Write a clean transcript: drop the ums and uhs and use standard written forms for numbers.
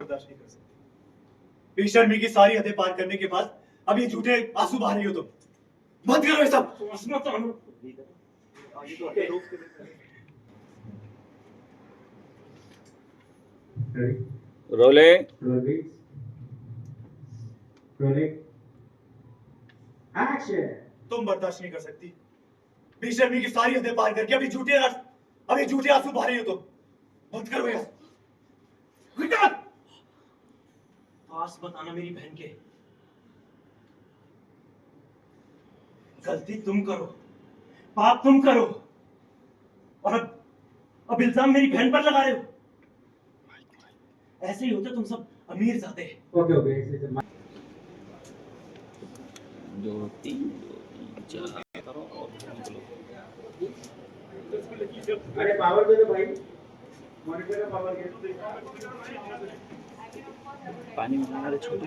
बर्दाश्त नहीं कर सकती। बेशर्मी की सारी हदें पार करने के बाद अब ये झूठे आंसू बहा रही हो तुम। बंद करो ये सब। रोलिंग। तुम बर्दाश्त नहीं कर सकती। बेशर्मी की सारी हदें पार करके अभी झूठे आंसू बहा रही हो तुम। बंद करो ये। पास बताना मेरी बहन के। गलती तुम करो, पाप तुम करो, और अब इल्जाम मेरी बहन पर लगा रहे हो। ऐसे ही होते तुम सब अमीर ज़ादे। ओके 2 3 4 अरे पावर दे दो भाई, मॉनिटर का पावर दे दो। पानी में छोटे